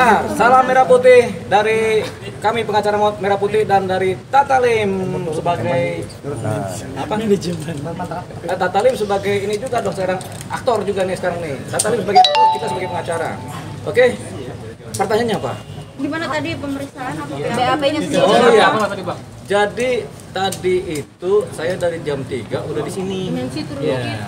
Nah, salam merah putih dari kami pengacara merah putih dan dari Tatalim sebagai apa? Tatalim sebagai ini juga dong sekarang aktor juga nih sekarang nih. Tatalim sebagai aktor, kita sebagai pengacara. Oke? Pertanyaannya apa? Gimana tadi pemeriksaan apa BAP-nya sendiri? Oh iya. Jadi tadi itu saya dari jam 3 udah di sini. Ya.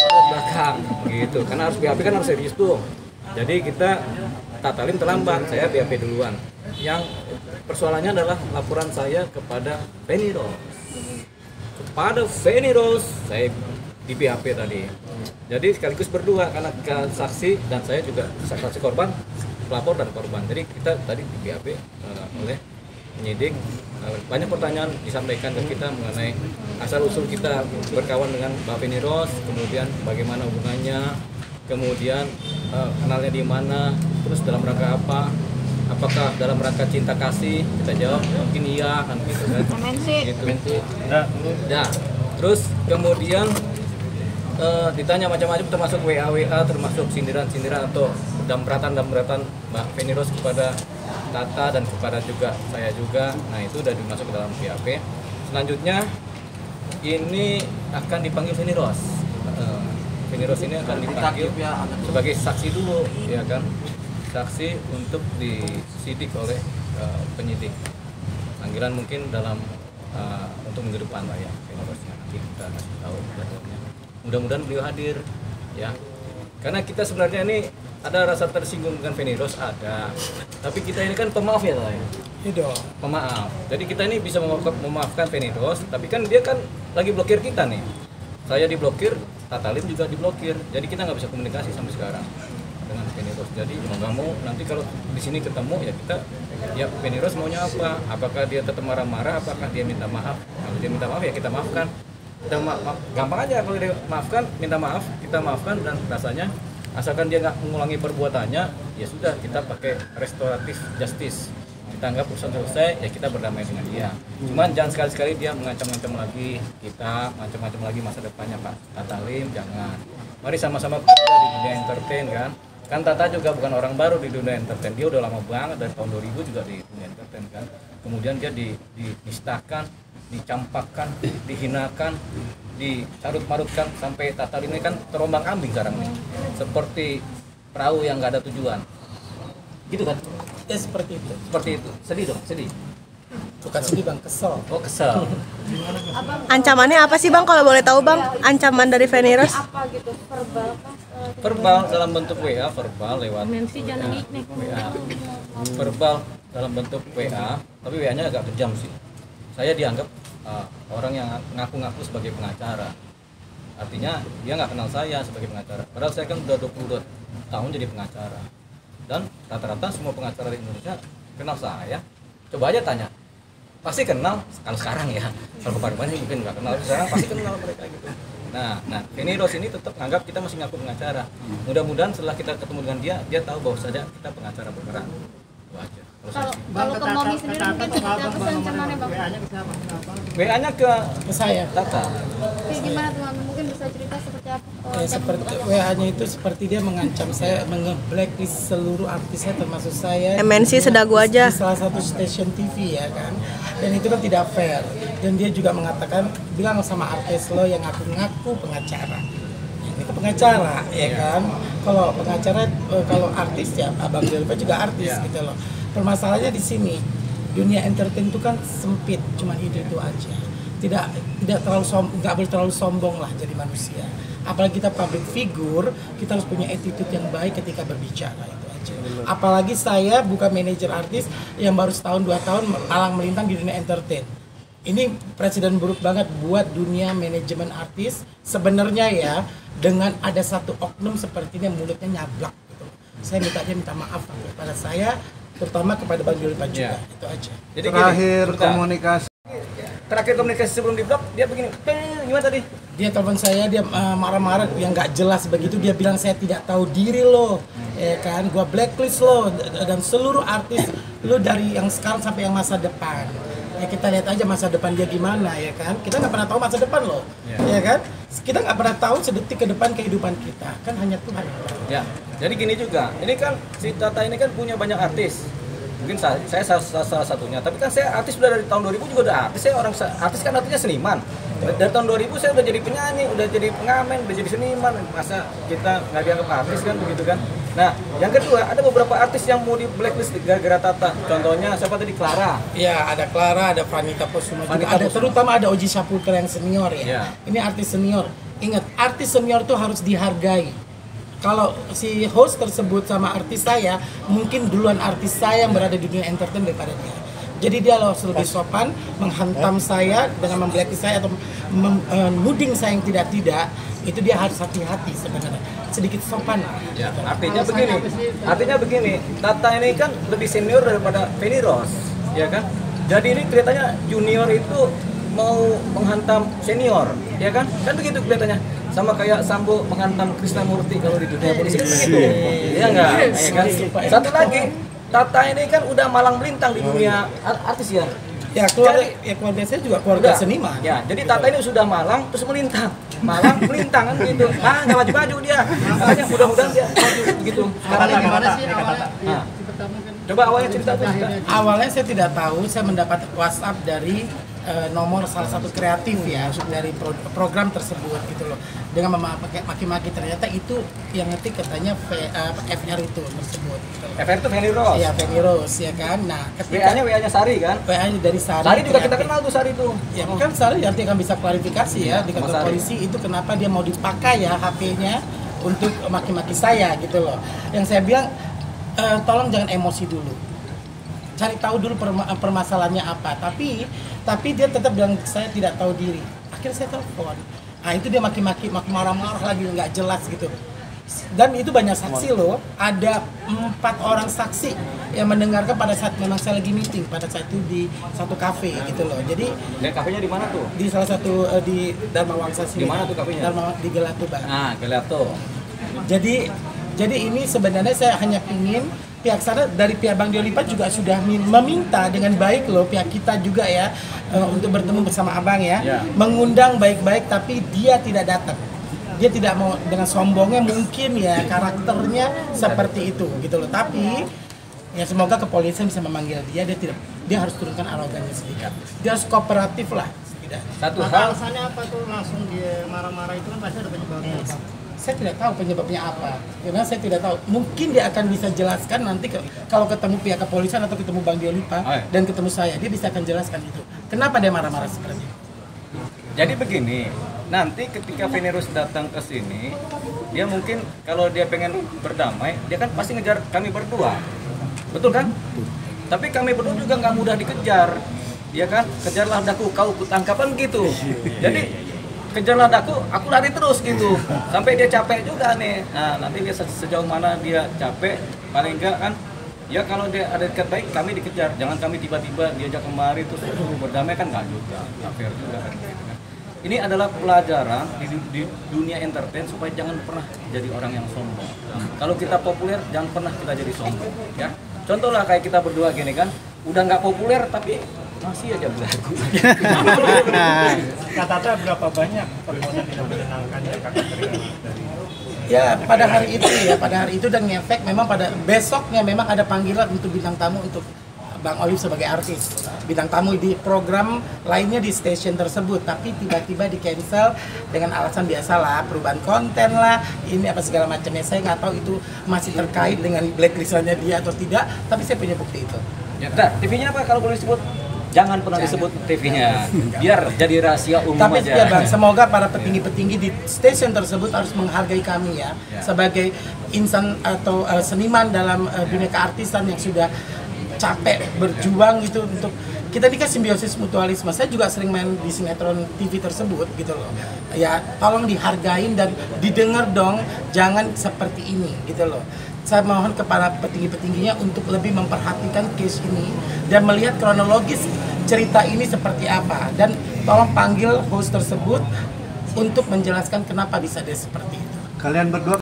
Belakang gitu. Karena harus BAP kan harus serius tuh. Jadi kita Tatalim terlambat, saya BAP duluan. Yang persoalannya adalah laporan saya kepada Feni Rose. Kepada Feni Rose, saya di BAP tadi. Jadi sekaligus berdua karena saksi dan saya juga saksi korban, pelapor dan korban. Jadi kita tadi di BAP oleh penyidik. Banyak pertanyaan disampaikan ke kita mengenai asal usul kita berkawan dengan Mbak Feni Rose, kemudian bagaimana hubungannya, kemudian kenalnya di mana, terus dalam rangka apa, apakah dalam rangka cinta kasih, kita jawab mungkin iya kan gitu kan. Gitu. Nah, terus kemudian ditanya macam-macam termasuk WA termasuk sindiran atau dambratan Mbak Feni Rose kepada Tata dan kepada juga saya juga. Nah, itu udah dimasuk ke dalam BAP. Selanjutnya ini akan dipanggil Feni Rose. Feni Rose ini akan dipanggil sebagai saksi dulu, ya kan? Saksi untuk disidik oleh penyidik. Panggilan mungkin dalam untuk minggu depan lah ya. Feni Rose nanti kita kasih tahu jadwalnya. Mudah-mudahan beliau hadir, ya. Karena kita sebenarnya ini ada rasa tersinggung dengan Feni Rose ada, tapi kita ini kan pemaaf ya saya. Iya, pemaaf. Jadi kita ini bisa memaafkan Feni Rose, tapi kan dia kan lagi blokir kita nih. Saya diblokir, Tatalim juga diblokir. Jadi kita nggak bisa komunikasi sampai sekarang dengan Feni Rose. Jadi mau nggak mau nanti kalau di sini ketemu ya kita, ya Feni Rose maunya apa? Apakah dia tetap marah-marah? Apakah dia minta maaf? Kalau dia minta maaf ya kita maafkan. Kita maaf, gampang aja kalau dia maafkan, minta maaf, kita maafkan dan rasanya asalkan dia nggak mengulangi perbuatannya, ya sudah kita pakai restoratif justice. Kita anggap urusan selesai, ya kita berdamai dengan dia. Cuman jangan sekali-sekali dia mengancam-ancam lagi kita, mengancam-ancam lagi masa depannya Pak Tatalim, jangan. Mari sama-sama bekerja di dunia entertain kan. Kan Tata juga bukan orang baru di dunia entertain, dia udah lama banget dari tahun 2000 juga di dunia entertain kan. Kemudian dia dinistakan, dicampakkan, dihinakan, dicarut-marutkan sampai Tatalim ini kan terombang ambing sekarang nih, seperti perahu yang nggak ada tujuan, gitu kan? Ya seperti itu. Sedih dong, sedih. Bukan sedih bang, kesel. Oh kesel. Ancamannya apa sih bang kalau boleh tahu bang? Ancaman dari Feni Rose? Apa gitu, verbal kah? Verbal dalam bentuk WA, verbal lewat WA. Verbal dalam bentuk WA, tapi WA-nya agak kejam sih. Saya dianggap orang yang ngaku-ngaku sebagai pengacara. Artinya dia nggak kenal saya sebagai pengacara. Padahal saya kan udah 22 tahun jadi pengacara. Dan rata-rata semua pengacara di Indonesia kenal saya. Coba aja tanya. Pasti kenal kalau sekarang ya. Kalau kemarin-kemarin mungkin nggak kenal, sekarang pasti kenal mereka gitu. Nah, Feni Rose ini tetap anggap kita masih ngaku pengacara. Mudah-mudahan setelah kita ketemu dengan dia tahu bahwa saja kita pengacara bergerak. Itu aja. Kalau ke Momi sendiri mungkin seperti apa sih ancamannya bang? WA-nya ke saya. Tata. Kayak gimana tuh bang? Mungkin bisa cerita seperti apa? Seperti WA-nya itu seperti dia mengancam saya, nge-blacklist seluruh artisnya termasuk saya. MNC sedagu aja. Di salah satu stasiun TV ya kan. Dan itu kan tidak fair. Dan dia juga mengatakan, bilang sama artis lo yang ngaku-ngaku pengacara. Itu pengacara ya kan. Kalau pengacara, kalau artis ya Abang Delva juga artis gitu loh. Permasalahannya di sini, dunia entertain itu kan sempit, cuma itu aja. Tidak terlalu nggak boleh terlalu sombong lah jadi manusia. Apalagi kita public figure, kita harus punya attitude yang baik ketika berbicara, itu aja. Apalagi saya bukan manajer artis yang baru setahun 2 tahun alang melintang di dunia entertain. Ini presiden buruk banget buat dunia manajemen artis. Sebenarnya ya, dengan ada satu oknum seperti ini mulutnya nyablak gitu. Saya minta maaf kepada saya, terutama kepada Bang Yulpa juga, itu aja. Jadi Terakhir komunikasi sebelum di blok, dia begini, gimana tadi? Dia telepon saya, dia marah-marah yang nggak jelas begitu, dia bilang saya tidak tahu diri lo, ya kan, gua blacklist lo dan seluruh artis lo dari yang sekarang sampai yang masa depan. Ya kita lihat aja masa depan dia gimana ya kan, kita nggak pernah tahu masa depan lo, ya kan. kita nggak pernah tahu sedetik ke depan kehidupan kita, kan hanya Tuhan yang tahu. Ya, jadi gini juga, ini kan si Tata ini kan punya banyak artis. Mungkin saya salah satunya, tapi kan saya artis sudah dari tahun 2000 juga udah artis. Saya orang artis kan artinya seniman. Dari tahun 2000 saya udah jadi penyanyi, udah jadi pengamen, udah jadi seniman. Masa kita nggak dianggap artis kan begitu kan? Nah, yang kedua ada beberapa artis yang mau di blacklist gara-gara Tata. Contohnya siapa tadi? Clara. Ya, ada Clara, ada Vanita Kusuma, terutama ada Oji Saputra yang senior ya. Ini artis senior. Ingat, artis senior tuh harus dihargai. Kalau si host tersebut sama artis saya, mungkin duluan artis saya yang berada di dunia entertain daripada dia. Jadi dia harus lebih sopan, menghantam saya dengan memblacklist saya atau menuding saya yang tidak-tidak. Itu dia harus hati-hati sebenarnya, sedikit sopan. Ya, artinya begini, Tata ini kan lebih senior daripada Feni Rose, ya kan? Jadi ini kelihatannya junior itu mau menghantam senior, ya kan? Kan begitu kelihatannya. Sama kayak Sambo menghantam Krisnamurti kalau di dunia polisi begitu. Iya enggak? Ya kan? Satu lagi, Tata ini kan udah malang melintang di dunia artis ya. Ya keluarga saya juga keluarga seniman. Ya, jadi Tata ini sudah malang terus melintang. Malang melintang kan gitu. Ah, enggak maju-maju dia. Makanya mudah-mudahan dia maju gitu. Karena gimana sih awalnya? Nah, coba awalnya cerita tuh. Awalnya saya tidak tahu, saya mendapat WhatsApp dari nomor salah satu kreatif ya dari program tersebut gitu loh, dengan maki-maki. Ternyata itu yang ngetik katanya FR itu tersebut gitu. FR itu Feni Rose. Iya, Feni Rose ya kan. Nah, WA-nya Sari kan? WA-nya dari Sari. Sari juga kita kenal tuh Sari tuh. Ya kan Sari nanti akan bisa klarifikasi ya di kantor polisi itu kenapa dia mau dipakai ya HP-nya untuk maki-maki saya gitu loh. Yang saya bilang tolong jangan emosi dulu. Cari tahu dulu permasalahannya apa. Tapi dia tetap bilang saya tidak tahu diri. Akhirnya saya telepon. Nah itu dia maki-maki, marah-marah lagi nggak jelas gitu. Dan itu banyak saksi loh. Ada 4 orang saksi yang mendengarkan pada saat memang saya lagi meeting pada saat itu di satu kafe gitu loh. Jadi. Dan kafenya di mana tuh? Di salah satu di Dharma Wangsa sini. Di mana tuh kafenya? Di Gelato Bang. Ah, Gelato. Jadi ini sebenarnya saya hanya ingin pihak sana dari pihak Bang Diolipat juga sudah meminta dengan baik loh pihak kita juga ya untuk bertemu bersama Abang ya, mengundang baik-baik tapi dia tidak datang. Dia tidak mau, dengan sombongnya mungkin ya karakternya seperti itu gitu loh. Tapi ya semoga kepolisian bisa memanggil dia harus turunkan arogannya sedikit. Dia harus kooperatif lah setidaknya. Satu hal alasannya apa tuh langsung dia marah-marah itu kan pasti ada penyebabnya. Saya tidak tahu penyebabnya apa, karena saya tidak tahu. Mungkin dia akan bisa jelaskan nanti kalau ketemu pihak kepolisian atau ketemu Bang Diolipa dan ketemu saya, dia bisa akan jelaskan itu. Kenapa dia marah-marah seperti itu? Jadi begini, nanti ketika Feni Rose datang ke sini, dia mungkin kalau dia pengen berdamai, dia kan pasti ngejar kami berdua, betul kan? Tapi kami berdua juga nggak mudah dikejar, ya kan? Kejarlah daku, kau kutangkapan gitu. Jadi kejarlah aku lari terus gitu sampai dia capek juga nih. Nah nanti dia sejauh mana dia capek, paling enggak kan ya kalau dia ada dekat baik kami dikejar, jangan kami tiba-tiba diajak kemari terus berdamai kan nggak juga, nggak fair juga kan gitu kan. Ini adalah pelajaran di dunia entertain supaya jangan pernah jadi orang yang sombong. Kalau kita populer jangan pernah kita jadi sombong ya. Contoh lah kayak kita berdua gini kan, udah nggak populer tapi masih aja belagu. Kak Tata berapa banyak permohonan yang menyenangkan dari kakak dari? Ya pada hari itu dan ngefek memang pada besoknya memang ada panggilan untuk bintang tamu untuk Bang Olive sebagai artis, bintang tamu di program lainnya di stasiun tersebut, tapi tiba-tiba di cancel dengan alasan biasalah perubahan konten lah, ini apa segala macamnya. Saya nggak tahu itu masih terkait dengan blacklist-nya dia atau tidak, tapi saya punya bukti itu. Ya, TV-nya apa kalau boleh disebut? Jangan pernah disebut TV-nya, biar jadi rahasia umum tapi aja. Ya Bang, semoga para petinggi-petinggi di stasiun tersebut harus menghargai kami ya, sebagai insan atau seniman dalam dunia keartisan yang sudah capek berjuang gitu untuk kita ini kan simbiosis mutualisme. Saya juga sering main di sinetron TV tersebut gitu loh. Ya tolong dihargain dan didengar dong, jangan seperti ini gitu loh. Saya mohon kepada petinggi-petingginya untuk lebih memperhatikan case ini dan melihat kronologis cerita ini seperti apa, dan tolong panggil host tersebut untuk menjelaskan kenapa bisa dia seperti itu. Kalian berdua